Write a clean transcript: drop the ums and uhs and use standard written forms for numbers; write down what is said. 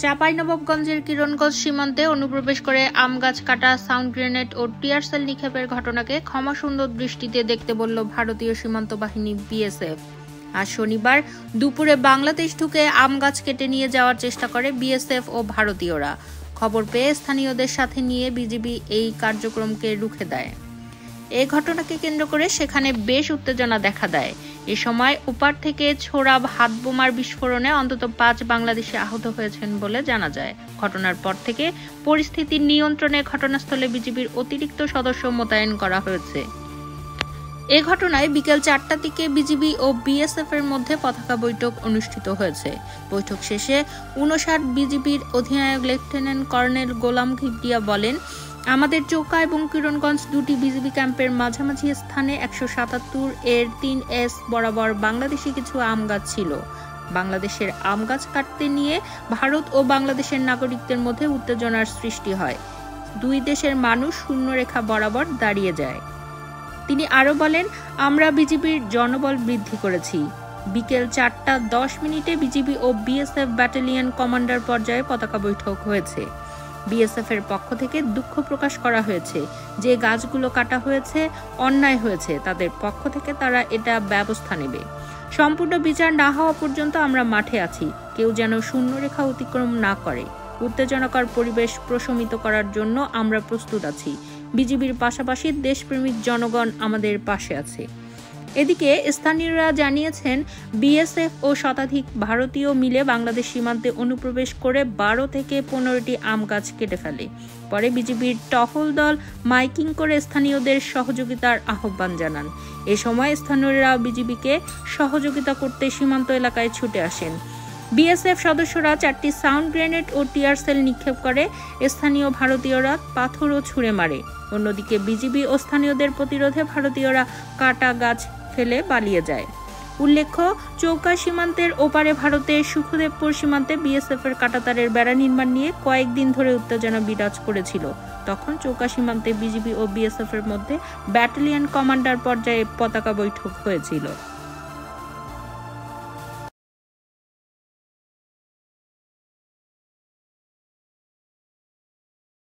চাঁপাইনবাবগঞ্জের কিরণগঞ্জ সীমান্তে অনুপ্রবেশ করে আম গাছ কাটা, সাউন্ড গ্রেনেড ও টিয়ার সেল নিক্ষেপের ঘটনাকে ক্ষমাসুন্দর দৃষ্টিতে দেখতে বলল ভারতীয় সীমান্ত বাহিনী বিএসএফ। আজ শনিবার দুপুরে বাংলাদেশ ঢুকে আম গাছ কেটে নিয়ে যাওয়ার চেষ্টা করে বিএসএফ ও ভারতীয়রা। খবর পেয়ে স্থানীয়দের সাথে নিয়ে বিজিবি এই কার্যক্রমকে রুখে দেয়। এই ঘটনাকে কেন্দ্র করে সেখানে বেশ উত্তেজনা দেখা দেয়। এ সময় ওপার থেকে ছোড়া হাতবোমার বিস্ফোরণে অন্তত ৫ বাংলাদেশি আহত হয়েছেন বলে জানা যায়। ঘটনার পর থেকে পরিস্থিতি নিয়ন্ত্রণে ঘটনাস্থলে বিজিবির অতিরিক্ত সদস্য মোতায়েন করা হয়েছে। এ ঘটনায় বিকেল ৪টার দিকে বিজিবি ও বিএসএফ এর মধ্যে পতাকা বৈঠক অনুষ্ঠিত হয়েছে। বৈঠক শেষে ৫৯ বিজিবির অধিনায়ক লেফটেন্যান্ট কর্নেল গোলাম কিবরিয়া বলেন, আমাদের চৌকা এবং কিরণগঞ্জ দুটি বিজিবি ক্যাম্পের মাঝামাঝি স্থানে ১৭৭ এর ৩S বরাবর বাংলাদেশি কিছু আম গাছ ছিল। বাংলাদেশের আম গাছ কাটতে নিয়ে ভারত ও বাংলাদেশের নাগরিকদের মধ্যে উত্তেজনার সৃষ্টি হয়। দুই দেশের মানুষ শূন্যরেখা বরাবর দাঁড়িয়ে যায়। তিনি আরও বলেন, আমরা বিজিবির জনবল বৃদ্ধি করেছি। বিকেল ৪টা ১০ বিজিবি ও বিএসএফ ব্যাটালিয়ন কমান্ডার পর্যায়ে পতাকা বৈঠক হয়েছে। বিএসএফ এর পক্ষ থেকে দুঃখ প্রকাশ করা হয়েছে যে গাছগুলো কাটা হয়েছে, অন্যায় হয়েছে। তাদের পক্ষ থেকে তারা এটা ব্যবস্থা নেবে। সম্পূর্ণ বিচার না হওয়া পর্যন্ত আমরা মাঠে আছি। কেউ যেন শূন্যরেখা অতিক্রম না করে। উত্তেজনাকর পরিবেশ প্রশমিত করার জন্য আমরা প্রস্তুত আছি। বিজিবির পাশাপাশি দেশপ্রেমিক জনগণ আমাদের পাশে আছে। এদিকে স্থানীয়রা জানিয়েছেন, বিএসএফ ও শতাধিক ভারতীয় মিলে বাংলাদেশ সীমান্তে অনুপ্রবেশ করে ১২ থেকে ১৫টি আম গাছ কেটে ফেলে। পরে বিজিবির টহল দল মাইকিং করে স্থানীয়দের সহযোগিতার আহ্বান জানান। এ সময় স্থানীয়রা বিজিবিকে সহযোগিতা করতে সীমান্ত এলাকায় ছুটে আসেন। বিএসএফ সদস্যরা ৪টি সাউন্ড গ্রেনেড ও টিয়ার সেল নিক্ষেপ করে। স্থানীয় ভারতীয়রা পাথরও ছুঁড়ে মারে। অন্যদিকে বিজিবি ও স্থানীয়দের প্রতিরোধে ভারতীয়রা কাটা গাছ ফেলে পালিয়ে যায়। উল্লেখ্য, চৌকা সীমান্তের ওপারে ভারতের সুখদেবপুর সীমান্তে বিএসএফ এর কাঁটাতারের বেড়া নির্মাণ নিয়ে কয়েকদিন ধরে উত্তেজনা বিরাজ করেছিল। তখন চৌকা সীমান্তে বিজিবি ও বিএসএফ এর মধ্যে ব্যাটালিয়ন কমান্ডার পর্যায়ে পতাকা বৈঠক হয়েছিল।